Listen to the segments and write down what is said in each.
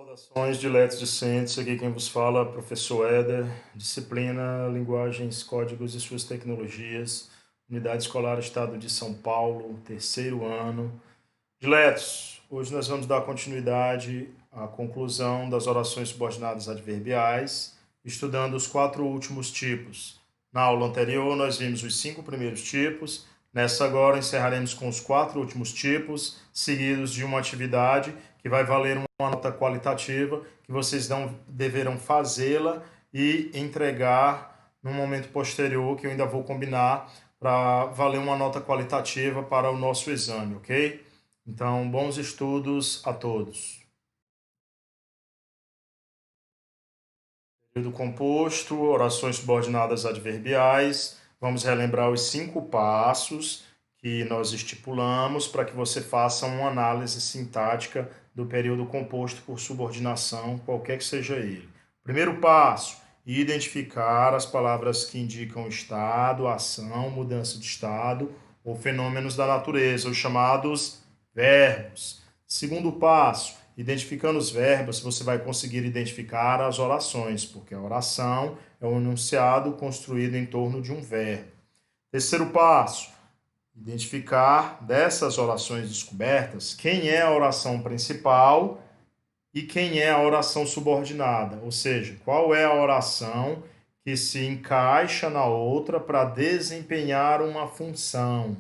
Saudações, diletos discentes, aqui quem vos fala, professor Éder, disciplina, linguagens, códigos e suas tecnologias, Unidade Escolar Estado de São Paulo, terceiro ano. Diletos, hoje nós vamos dar continuidade à conclusão das orações subordinadas adverbiais, estudando os 4 últimos tipos. Na aula anterior nós vimos os 5 primeiros tipos, nessa agora encerraremos com os 4 últimos tipos, seguidos de uma atividade que vai valer uma nota qualitativa, que vocês deverão fazê-la e entregar no momento posterior, que eu ainda vou combinar, para valer uma nota qualitativa para o nosso exame, ok? Então, bons estudos a todos. Período composto, orações subordinadas adverbiais. Vamos relembrar os 5 passos que nós estipulamos para que você faça uma análise sintática do período composto por subordinação, qualquer que seja ele. Primeiro passo, identificar as palavras que indicam estado, ação, mudança de estado ou fenômenos da natureza, os chamados verbos. Segundo passo, identificando os verbos, você vai conseguir identificar as orações, porque a oração é um enunciado construído em torno de um verbo. Terceiro passo, identificar dessas orações descobertas quem é a oração principal e quem é a oração subordinada, ou seja, qual é a oração que se encaixa na outra para desempenhar uma função.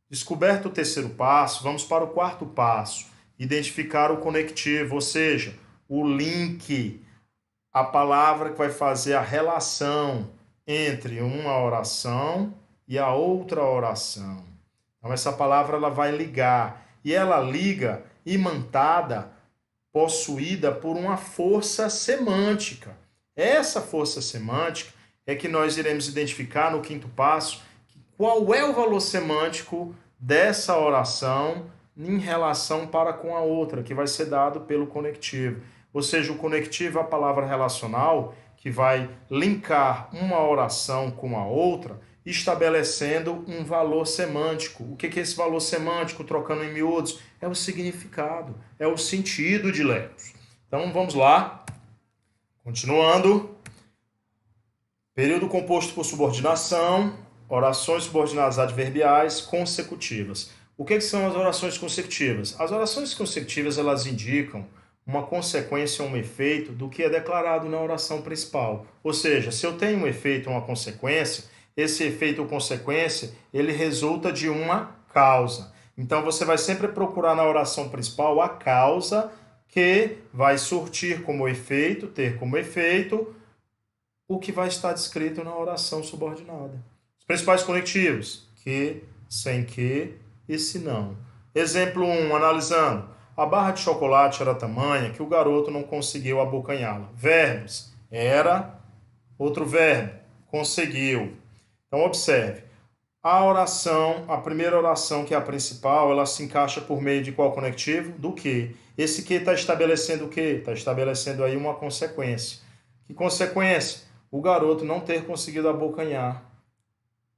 Descoberto o terceiro passo, vamos para o quarto passo, identificar o conectivo, ou seja, o link, a palavra que vai fazer a relação entre uma oração e a outra oração. Então, essa palavra ela vai ligar, e ela liga imantada, possuída por uma força semântica. Essa força semântica é que nós iremos identificar no quinto passo qual é o valor semântico dessa oração em relação para com a outra, que vai ser dado pelo conectivo. Ou seja, o conectivo é a palavra relacional que vai linkar uma oração com a outra, estabelecendo um valor semântico. O que é esse valor semântico, trocando em miúdos? É o significado, é o sentido de Lemos. Então, vamos lá. Continuando. Período composto por subordinação, orações subordinadas adverbiais consecutivas. O que são as orações consecutivas? As orações consecutivas elas indicam uma consequência ou um efeito do que é declarado na oração principal. Ou seja, se eu tenho um efeito ou uma consequência, esse efeito ou consequência, ele resulta de uma causa. Então, você vai sempre procurar na oração principal a causa que vai surtir como efeito, ter como efeito, o que vai estar descrito na oração subordinada. Os principais conectivos, que, sem que e se não. Exemplo 1, analisando. A barra de chocolate era tamanha que o garoto não conseguiu abocanhá-la. Verbos, era, outro verbo, conseguiu. Então, observe. A oração, a primeira oração, que é a principal, ela se encaixa por meio de qual conectivo? Do que. Esse que está estabelecendo o quê? Está estabelecendo aí uma consequência. Que consequência? O garoto não ter conseguido abocanhar.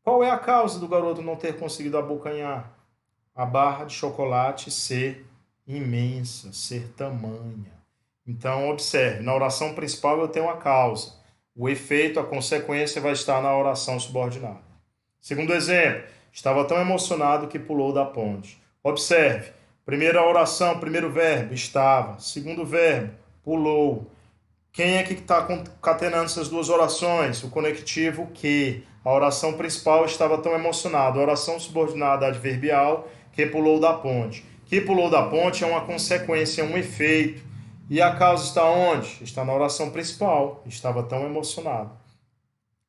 Qual é a causa do garoto não ter conseguido abocanhar? A barra de chocolate ser imensa, ser tamanha. Então, observe, na oração principal eu tenho a causa. O efeito, a consequência vai estar na oração subordinada. Segundo exemplo, estava tão emocionado que pulou da ponte. Observe, primeira oração, primeiro verbo, estava. Segundo verbo, pulou. Quem é que está concatenando essas duas orações? O conectivo que. A oração principal estava tão emocionado. A oração subordinada adverbial que pulou da ponte. Que pulou da ponte é uma consequência, é um efeito. E a causa está onde? Está na oração principal. Estava tão emocionado.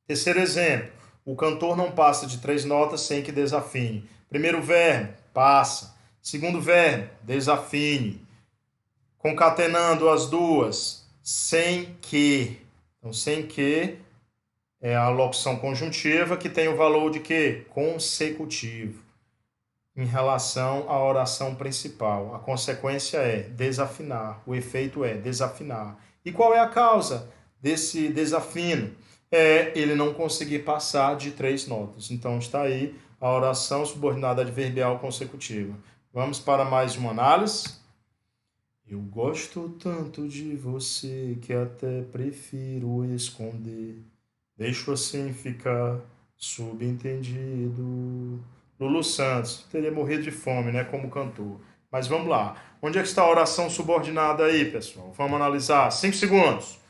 Terceiro exemplo. O cantor não passa de 3 notas sem que desafine. Primeiro verbo, passa. Segundo verbo, desafine. Concatenando as duas, sem que. Então, sem que é a locução conjuntiva que tem o valor de quê? Consecutivo. Em relação à oração principal. A consequência é desafinar. O efeito é desafinar. E qual é a causa desse desafino? É ele não conseguir passar de 3 notas. Então, está aí a oração subordinada adverbial consecutiva. Vamos para mais uma análise. Eu gosto tanto de você que até prefiro esconder. Deixo assim ficar subentendido. Lulu Santos, teria morrido de fome, né, como cantor. Mas vamos lá. Onde é que está a oração subordinada aí, pessoal? Vamos analisar. 5 segundos.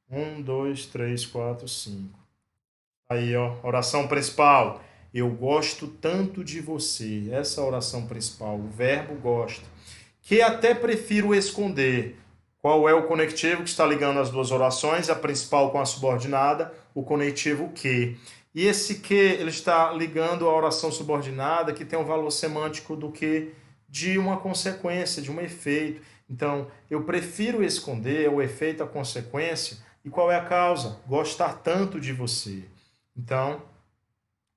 Um, dois, três, quatro, cinco. Aí, ó, oração principal. Eu gosto tanto de você. Essa é a oração principal. O verbo gosta. Que até prefiro esconder. Qual é o conectivo que está ligando as duas orações? A principal com a subordinada, o conectivo que. E esse que, ele está ligando a oração subordinada que tem um valor semântico do que de uma consequência, de um efeito. Então, eu prefiro esconder o efeito, a consequência. E qual é a causa? Gostar tanto de você. Então,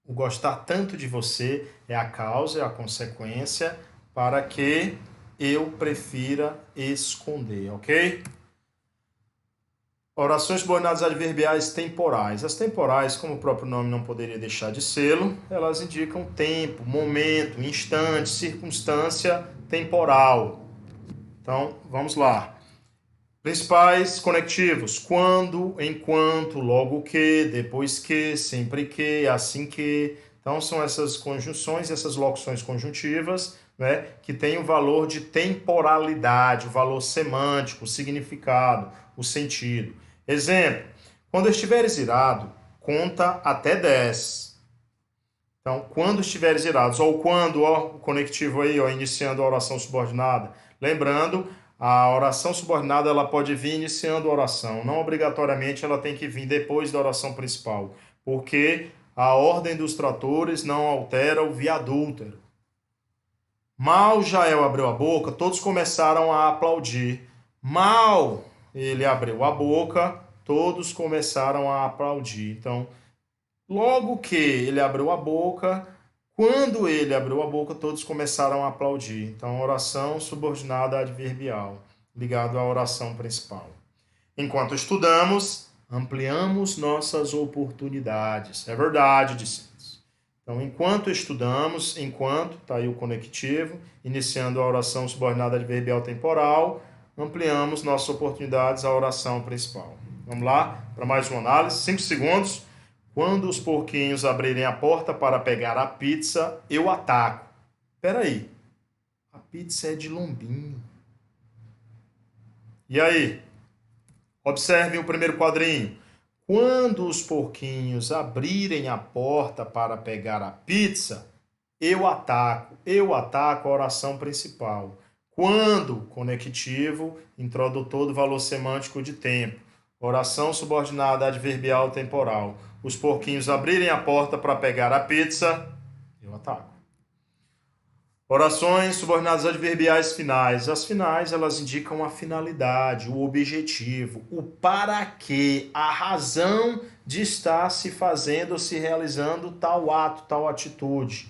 o gostar tanto de você é a causa, é a consequência para que eu prefira esconder, ok? Orações subordinadas adverbiais temporais. As temporais, como o próprio nome não poderia deixar de sê-lo, elas indicam tempo, momento, instante, circunstância temporal. Então, vamos lá. Principais conectivos: quando, enquanto, logo que, depois que, sempre que, assim que. Então, são essas conjunções, essas locuções conjuntivas, né, que têm o valor de temporalidade, o valor semântico, o significado, o sentido. Exemplo: quando estiveres irado, conta até 10. Então, quando estiveres irados, ou quando, ó, o conectivo aí, ó, iniciando a oração subordinada. Lembrando, a oração subordinada ela pode vir iniciando a oração, não obrigatoriamente ela tem que vir depois da oração principal, porque a ordem dos tratores não altera o viadúltero. Mal Jael abriu a boca, todos começaram a aplaudir. Mal ele abriu a boca, todos começaram a aplaudir. Então, logo que ele abriu a boca, quando ele abriu a boca, todos começaram a aplaudir. Então, oração subordinada adverbial, ligado à oração principal. Enquanto estudamos, ampliamos nossas oportunidades. É verdade, discípulos. Então, enquanto estudamos, enquanto, está aí o conectivo, iniciando a oração subordinada adverbial temporal, ampliamos nossas oportunidades à oração principal. Vamos lá para mais uma análise. 5 segundos. Quando os porquinhos abrirem a porta para pegar a pizza, eu ataco. Espera aí, a pizza é de lombinho. E aí? Observem o primeiro quadrinho. Quando os porquinhos abrirem a porta para pegar a pizza, eu ataco. Eu ataco a oração principal. Quando, conectivo, introdutor do valor semântico de tempo. Oração subordinada adverbial temporal. Os porquinhos abrirem a porta para pegar a pizza, eu ataco. Orações subordinadas adverbiais finais. As finais, elas indicam a finalidade, o objetivo, o para quê, a razão de estar se fazendo ou se realizando tal ato, tal atitude.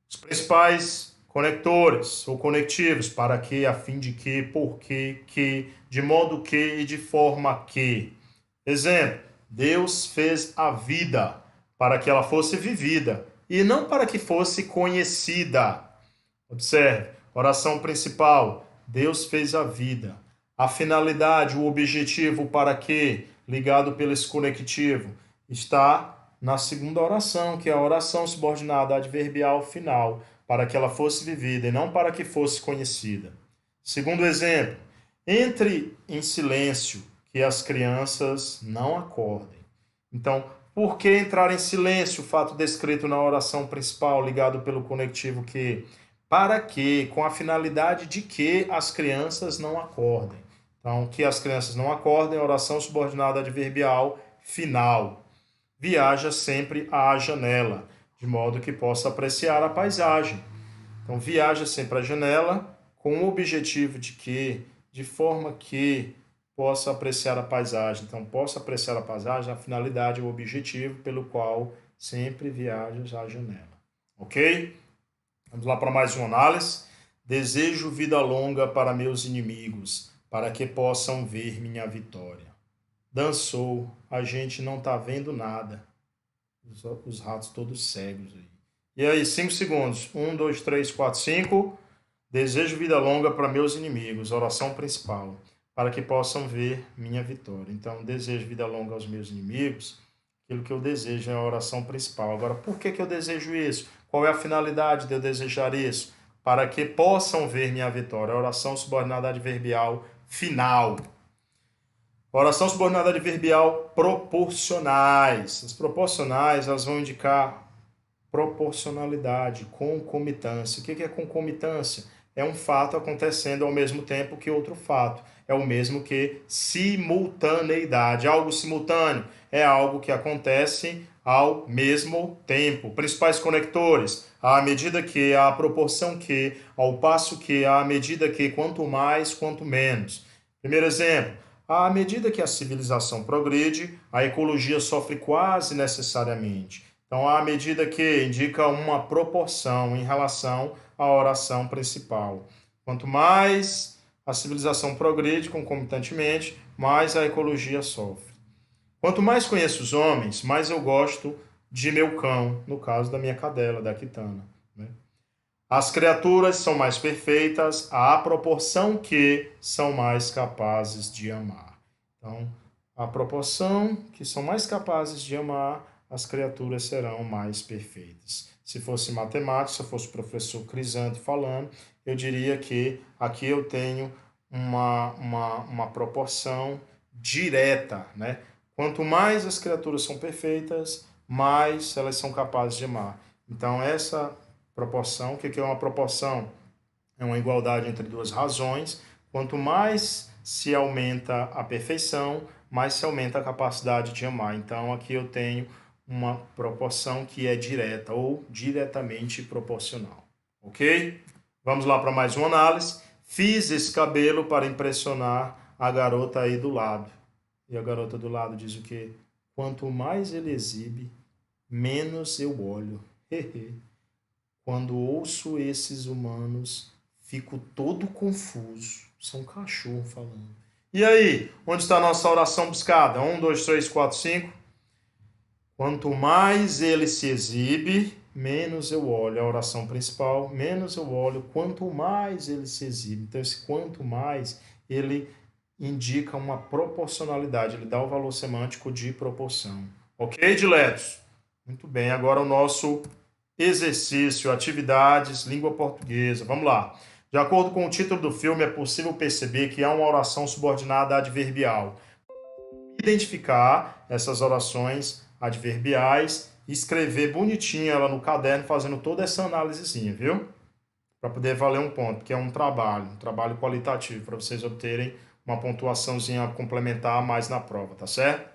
Os principais conectores ou conectivos, para que, a fim de que, de modo que e de forma que. Exemplo: Deus fez a vida para que ela fosse vivida e não para que fosse conhecida. Observe, oração principal: Deus fez a vida. A finalidade, o objetivo para que, ligado pelo esse conectivo, está na segunda oração, que é a oração subordinada adverbial final, para que ela fosse vivida e não para que fosse conhecida. Segundo exemplo: entre em silêncio, que as crianças não acordem. Então, por que entrar em silêncio? O fato descrito na oração principal, ligado pelo conectivo que, para que, com a finalidade de que as crianças não acordem. Então, que as crianças não acordem, oração subordinada adverbial final. Viaja sempre à janela, de modo que possa apreciar a paisagem. Então, viaja sempre à janela com o objetivo de que, de forma que possa apreciar a paisagem. Então, possa apreciar a paisagem, a finalidade, o objetivo pelo qual sempre viajas à janela. Ok? Vamos lá para mais uma análise. Desejo vida longa para meus inimigos, para que possam ver minha vitória. Dançou, a gente não está vendo nada. Os ratos todos cegos aí. E aí, 5 segundos. 1, 2, 3, 4, 5. Desejo vida longa para meus inimigos, oração principal, para que possam ver minha vitória. Então, desejo vida longa aos meus inimigos, aquilo que eu desejo é a oração principal. Agora, por que que eu desejo isso? Qual é a finalidade de eu desejar isso? Para que possam ver minha vitória. A oração subordinada adverbial final. Oração subordinada adverbial proporcionais. As proporcionais, elas vão indicar proporcionalidade, concomitância. O que é concomitância? É um fato acontecendo ao mesmo tempo que outro fato. É o mesmo que simultaneidade. Algo simultâneo é algo que acontece ao mesmo tempo. Principais conectores: à medida que, à proporção que, ao passo que, à medida que, quanto mais, quanto menos. Primeiro exemplo: à medida que a civilização progride, a ecologia sofre quase necessariamente. Então, à medida que indica uma proporção em relação à oração principal. Quanto mais a civilização progride concomitantemente, mais a ecologia sofre. Quanto mais conheço os homens, mais eu gosto de meu cão, no caso da minha cadela, da Kitana. Né? As criaturas são mais perfeitas à proporção que são mais capazes de amar. Então, à proporção que são mais capazes de amar, as criaturas serão mais perfeitas. Se fosse matemática, se eu fosse o professor Crisanto falando, eu diria que aqui eu tenho uma proporção direta, né? Quanto mais as criaturas são perfeitas, mais elas são capazes de amar. Então, essa proporção, o que é uma proporção? É uma igualdade entre duas razões. Quanto mais se aumenta a perfeição, mais se aumenta a capacidade de amar. Então, aqui eu tenho uma proporção que é direta ou diretamente proporcional. Ok? Vamos lá para mais uma análise. Fiz esse cabelo para impressionar a garota aí do lado. E a garota do lado diz o quê? Quanto mais ele exibe, menos eu olho. Quando ouço esses humanos, fico todo confuso. São cachorro falando. E aí, onde está a nossa oração buscada? 1, 2, 3, 4, 5. Quanto mais ele se exibe, menos eu olho. A oração principal, menos eu olho. Quanto mais ele se exibe. Então, esse quanto mais, ele indica uma proporcionalidade. Ele dá o valor semântico de proporção. Ok, diletos? Muito bem, agora o nosso exercício, atividades, língua portuguesa. Vamos lá. De acordo com o título do filme, é possível perceber que há uma oração subordinada adverbial. Identificar essas orações adverbiais e escrever bonitinho ela no caderno, fazendo toda essa análisezinha, viu? Para poder valer um ponto, porque é um trabalho qualitativo, para vocês obterem uma pontuaçãozinha complementar a mais na prova, tá certo?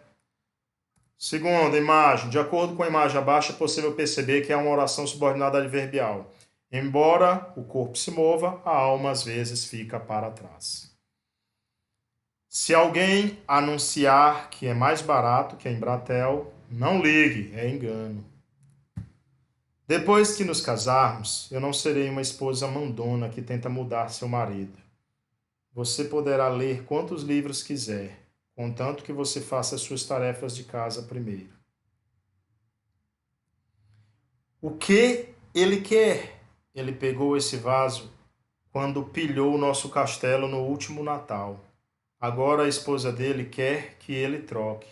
Segunda imagem. De acordo com a imagem abaixo, é possível perceber que é uma oração subordinada adverbial. Embora o corpo se mova, a alma às vezes fica para trás. Se alguém anunciar que é mais barato que a Embratel, não ligue, é engano. Depois que nos casarmos, eu não serei uma esposa mandona que tenta mudar seu marido. Você poderá ler quantos livros quiser, contanto que você faça suas tarefas de casa primeiro. O que ele quer? Ele pegou esse vaso quando pilhou o nosso castelo no último Natal. Agora a esposa dele quer que ele troque.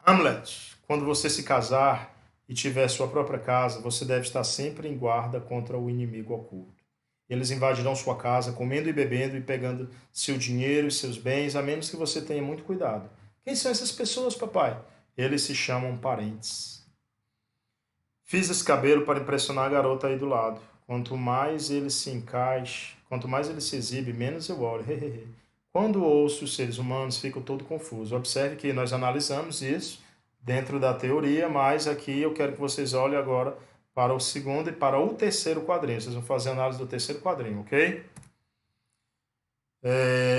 Hamlet, quando você se casar e tiver sua própria casa, você deve estar sempre em guarda contra o inimigo oculto. Eles invadirão sua casa, comendo e bebendo e pegando seu dinheiro e seus bens, a menos que você tenha muito cuidado. Quem são essas pessoas, papai? Eles se chamam parentes. Fiz esse cabelo para impressionar a garota aí do lado. Quanto mais ele se encaixa, quanto mais ele se exibe, menos eu olho. Quando ouço os seres humanos, fico todo confuso. Observe que nós analisamos isso dentro da teoria, mas aqui eu quero que vocês olhem agora para o segundo e para o terceiro quadrinho. Vocês vão fazer a análise do terceiro quadrinho, ok?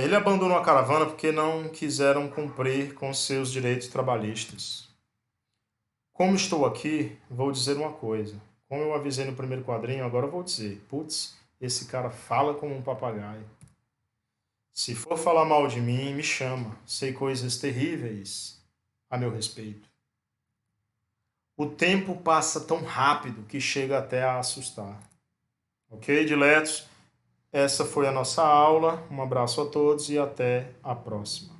Ele abandonou a caravana porque não quiseram cumprir com seus direitos trabalhistas. Como estou aqui, vou dizer uma coisa. Como eu avisei no primeiro quadrinho, agora eu vou dizer. Putz, esse cara fala como um papagaio. Se for falar mal de mim, me chama. Sei coisas terríveis a meu respeito. O tempo passa tão rápido que chega até a assustar. Ok, diletos? Essa foi a nossa aula. Um abraço a todos e até a próxima.